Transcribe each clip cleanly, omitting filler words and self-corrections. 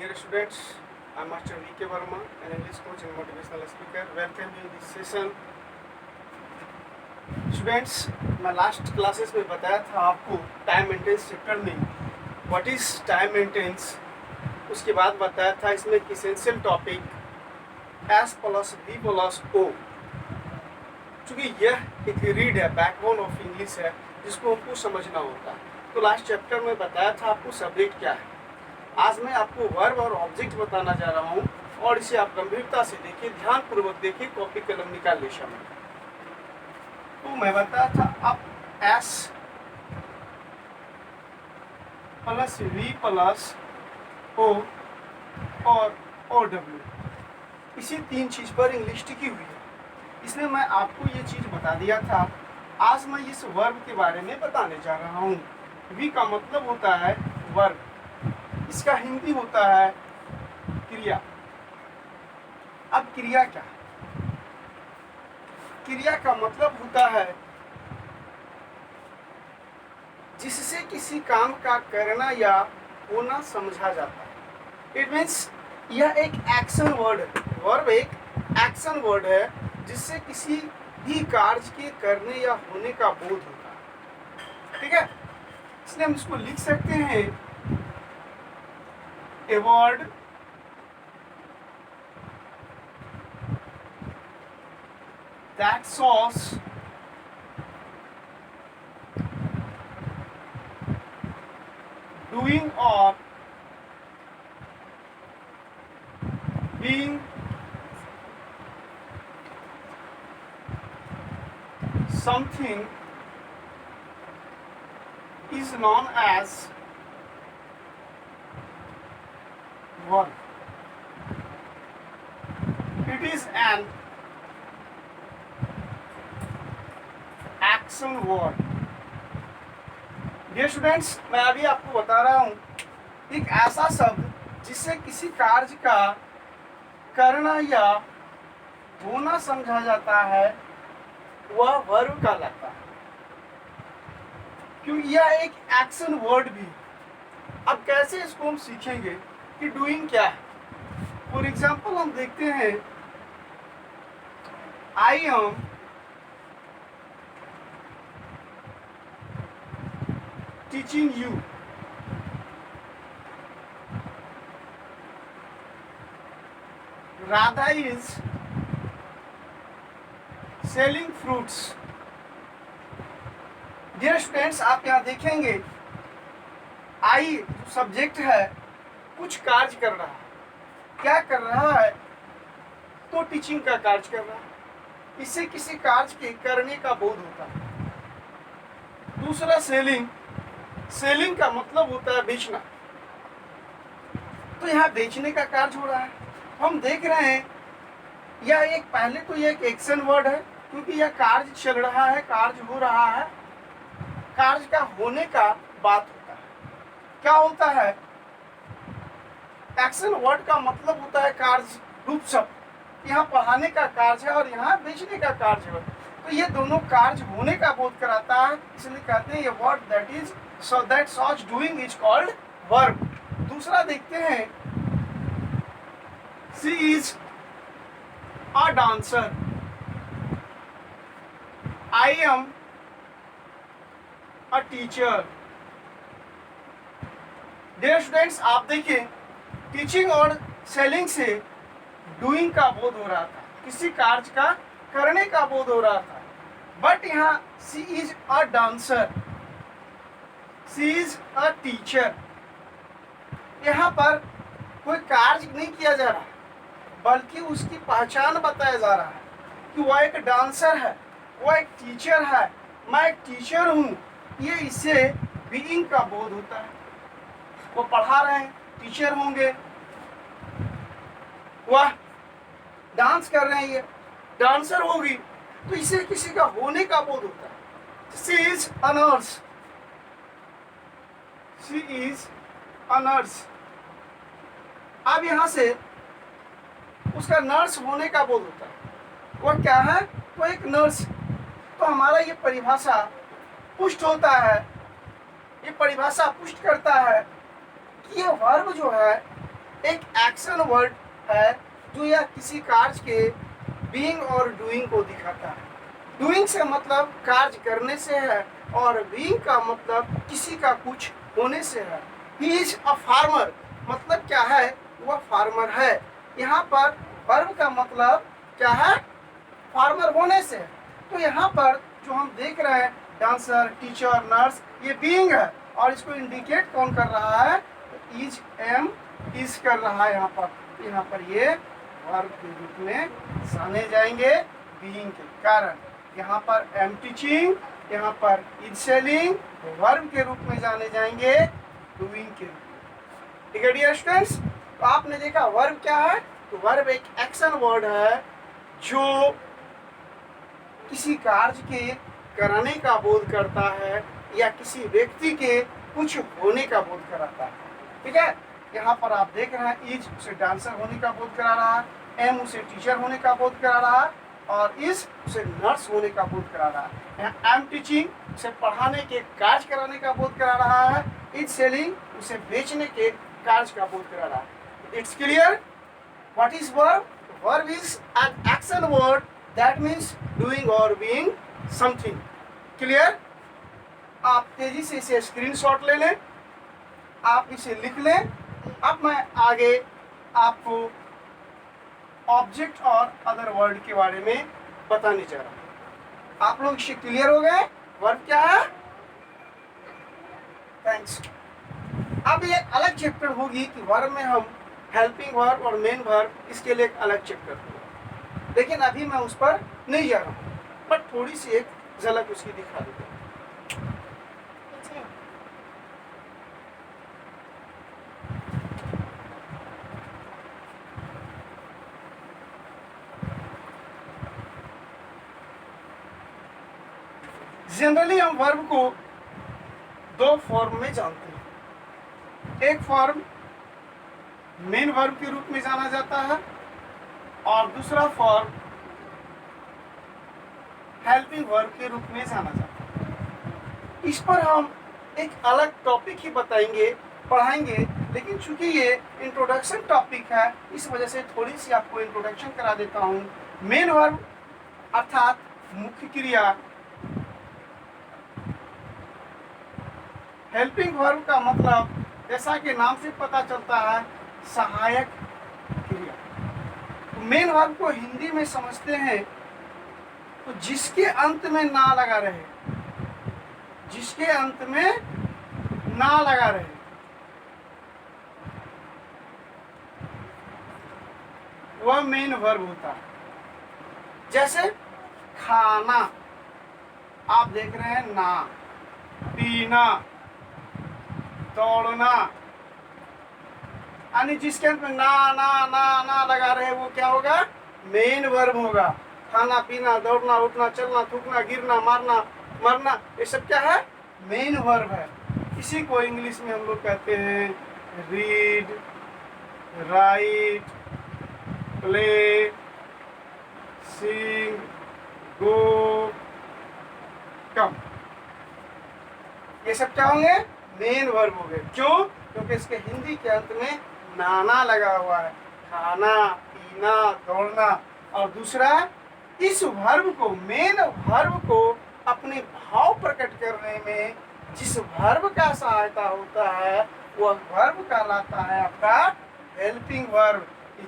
Dear students, I am Master V.K. Verma, an English coach and motivational speaker. Welcome you in this session. Students, मैं last classes में बताया था आपको time maintenance chapter में what is time maintenance, उसके बाद बताया था इसमें एक essential topic S plus B plus O, चूँकि यह एक रीड है, बैकबोन ऑफ इंग्लिश है जिसको हमको समझना होता है। तो लास्ट चैप्टर में बताया था आपको सब्जेक्ट क्या है। आज मैं आपको वर्ब और ऑब्जेक्ट बताना जा रहा हूँ और इसे आप गंभीरता से देखिए, ध्यानपूर्वक देखिए, कॉपी कलम निकाल लीजिए सामने। तो मैं बताया था अब S plus V plus O और ओ डब्ल्यू, इसी तीन चीज पर इंग्लिश टिकी हुई है, इसलिए मैं आपको ये चीज बता दिया था। आज मैं इस वर्ब के बारे में बताने जा रहा हूँ। वी का मतलब होता है वर्ब, इसका हिंदी होता है क्रिया। अब क्रिया क्या है? क्रिया का मतलब होता है जिससे किसी काम का करना या होना समझा जाता है। इट मीन्स यह एक एक्शन वर्ड है। वर्ब एक एक्शन वर्ड है जिससे किसी भी कार्य के करने या होने का बोध होता है। ठीक है, इसलिए हम इसको लिख सकते हैं a word that shows doing or being something is known as verb. It is an action word. Dear students, मैं अभी आपको बता रहा हूँ एक ऐसा शब्द जिससे किसी कार्य का करना या होना समझा जाता है, वह वर्ब कहलाता है, क्योंकि यह एक एक्शन वर्ड भी है। अब कैसे इसको हम सीखेंगे कि डूइंग क्या है। फॉर एग्जाम्पल हम देखते हैं I am teaching you, Radha is selling fruits. Dear students, आप यहाँ देखेंगे आई जो सब्जेक्ट है कुछ कार्य कर रहा है। क्या कर रहा है? तो टीचिंग का कार्य कर रहा है, इससे किसी कार्य के करने का बोध होता है। दूसरा सेलिंग, सेलिंग का मतलब होता है बेचना, तो यहाँ बेचने का कार्य हो रहा है। हम देख रहे हैं यह एक, पहले तो यह एक एक्शन वर्ड है क्योंकि यह कार्य चल रहा है, कार्य हो रहा है, कार्य का होने का बात होता है। क्या होता है? एक्शन वर्ड का मतलब होता है कार्य रूप शब्द। यहाँ पढ़ाने का कार्य है और यहाँ बेचने का कार्य है, तो ये दोनों कार्य होने का बोध कराता है, इसलिए कहते हैं ये word that is so that such doing is called verb. दूसरा देखते हैं she is a dancer, I am a teacher. Dear students, आप देखिए टीचिंग और सेलिंग से डूइंग का बोध हो रहा था, किसी कार्य का करने का बोध हो रहा था। बट यहाँ she is a dancer, she is a teacher, यहाँ पर कोई कार्य नहीं किया जा रहा बल्कि उसकी पहचान बताया जा रहा है कि वह एक डांसर है, वह एक टीचर है, मैं एक टीचर हूँ। ये इससे बीइंग का बोध होता है। वो पढ़ा रहे हैं, टीचर होंगे, वह डांस कर रहे हैं, ये डांसर होगी, तो इसे किसी का होने का बोध होता है। She is a nurse, she is a nurse. अब यहाँ से उसका नर्स होने का बोध होता है। वह क्या है? वो एक नर्स। तो हमारा ये परिभाषा पुष्ट होता है, ये परिभाषा पुष्ट करता है कि ये वर्ब जो है एक एक्शन वर्ड है जो यह किसी कार्य के बीइंग और डूइंग को दिखाता है। डूइंग से मतलब कार्य करने से है और बीइंग का मतलब किसी का कुछ होने से है। ही इज अ फार्मर मतलब क्या है, वह फार्मर है। यहाँ पर वर्ब का मतलब क्या है, फार्मर होने से। तो यहाँ पर जो हम देख रहे हैं डांसर, टीचर, नर्स, ये बीइंग है और इसको इंडिकेट कौन कर रहा है, इज एम इज कर रहा है। यहाँ पर ये वर्ब के रूप में जाने जाएंगे बीइंग के कारण। यहाँ पर एम टीचिंग, यहाँ पर इज सेलिंग, वर्ब के रूप में जाने जाएंगे डूइंग के रूप में। ठीक है डियर स्टूडेंट्स, तो आपने देखा वर्ब क्या है, तो वर्ब एक एक्शन वर्ड है जो किसी कार्य के कराने का बोध करता है या किसी व्यक्ति के कुछ होने का बोध कराता है। ठीक है, यहाँ पर आप देख रहे हैं इज उसे डांसर होने का बोध करा रहा है, एम उसे टीचर होने का बोध करा रहा है और इज उसे नर्स होने का बोध करा रहा है। यहाँ एम टीचिंग उसे पढ़ाने के कार्य कराने का बोध करा रहा है, इज सेलिंग उसे बेचने के कार्य का बोध करा रहा है। It's clear what is verb? Verb is an action word that means doing और बीइंग समथिंग। क्लियर? आप तेजी से इसे स्क्रीनशॉट ले लें, आप इसे लिख लें। अब मैं आगे आपको ऑब्जेक्ट और अदर वर्ड के बारे में बताने जा रहा हूं। आप लोग इससे क्लियर हो गए वर्ब क्या है? थैंक्स। अब ये अलग चैप्टर होगी कि वर्ब में हम हेल्पिंग वर्ब और मेन वर्ब, इसके लिए एक अलग चैप्टर होगा, लेकिन अभी मैं उस पर नहीं जा रहा हूँ, बट थोड़ी सी एक झलक उसकी दिखा देता हूँ। जनरली हम वर्ब को दो फॉर्म में जानते हैं। एक फॉर्म मेन वर्ब के रूप में जाना जाता है और दूसरा फॉर्म हेल्पिंग वर्ब के रूप में जाना जाता है। इस पर हम एक अलग टॉपिक ही बताएंगे, पढ़ाएंगे, लेकिन चूंकि ये इंट्रोडक्शन टॉपिक है इस वजह से थोड़ी सी आपको इंट्रोडक्शन करा देता हूँ। मेन वर्ब अर्थात मुख्य क्रिया, हेल्पिंग वर्ब का मतलब जैसा कि नाम से पता चलता है सहायक क्रिया। तो मेन वर्ब को हिंदी में समझते हैं तो जिसके अंत में ना लगा रहे, जिसके अंत में ना लगा रहे, वह मेन वर्ब होता है। जैसे खाना, आप देख रहे हैं ना, पीना, दौड़ना, यानी जिसके अंत में ना ना ना ना लगा रहे वो क्या होगा, मेन वर्ब होगा। खाना, पीना, दौड़ना, उठना, चलना, थूकना, गिरना, मारना, मरना, ये सब क्या है, मेन वर्ब है। इसी को इंग्लिश में हम लोग कहते हैं read, write, play, sing, go, कम, ये सब क्या होंगे, मेन वर्ब हो गए। क्यों? क्योंकि इसके हिंदी के अंत में नाना लगा हुआ है, खाना, पीना, दौड़ना। और दूसरा, इस वर्ब को, मेन वर्ब को अपने भाव प्रकट करने में जिस वर्ब का सहायता होता है वह वर्ब कहलाता है आपका हेल्पिंग वर्ब,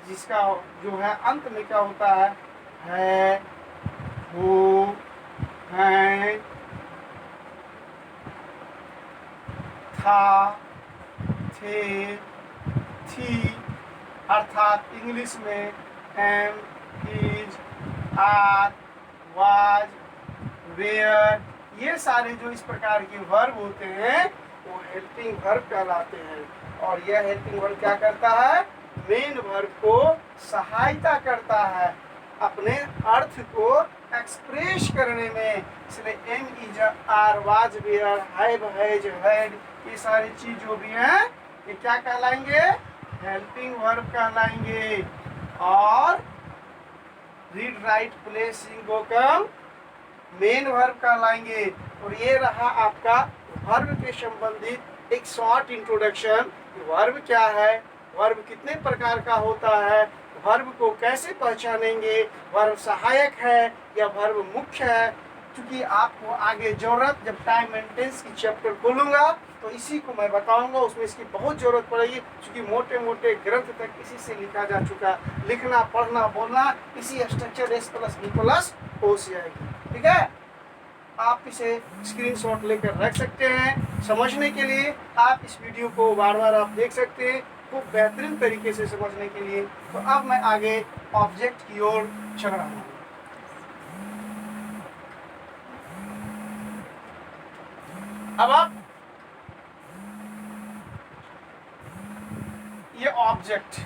जिसका जो है अंत में क्या होता है, हो, है, था, थे, थी, अर्थात इंग्लिश में am, is, are, was, were, ये सारे जो इस प्रकार के वर्ब होते हैं वो हेल्पिंग वर्ब कहलाते हैं। और यह हेल्पिंग वर्ब क्या करता है, मेन वर्ब को सहायता करता है अपने अर्थ को एक्सप्रेस करने में। इसलिए am, is, are, was, were, have, has, had, ये सारी चीज जो भी हैं ये क्या कहलाएंगे, हेल्पिंग वर्ब कहलाएंगे। और read, write, play, sing, go, come main verb कहलाएंगे। और ये रहा आपका वर्ब के संबंधित एक शॉर्ट इंट्रोडक्शन। वर्ब क्या है, वर्ब कितने प्रकार का होता है, वर्ब को कैसे पहचानेंगे, वर्ब सहायक है या वर्ब मुख्य है। क्योंकि आपको आगे जरूरत, जब टाइम एंड टेंस की चैप्टर खोलूंगा तो इसी को मैं बताऊंगा, उसमें इसकी बहुत जरूरत पड़ेगी, क्योंकि मोटे मोटे ग्रंथ तक इसी से लिखा जा चुका। लिखना, पढ़ना, बोलना इसी structure S plus B plus O से आएगी। ठीक है, आप इसे स्क्रीनशॉट लेकर रख सकते हैं। समझने के लिए आप इस वीडियो को बार बार आप देख सकते हैं, खूब बेहतरीन तरीके से समझने के लिए। तो अब मैं आगे ऑब्जेक्ट की ओर चल रहा हूँ। अब आप ये ऑब्जेक्ट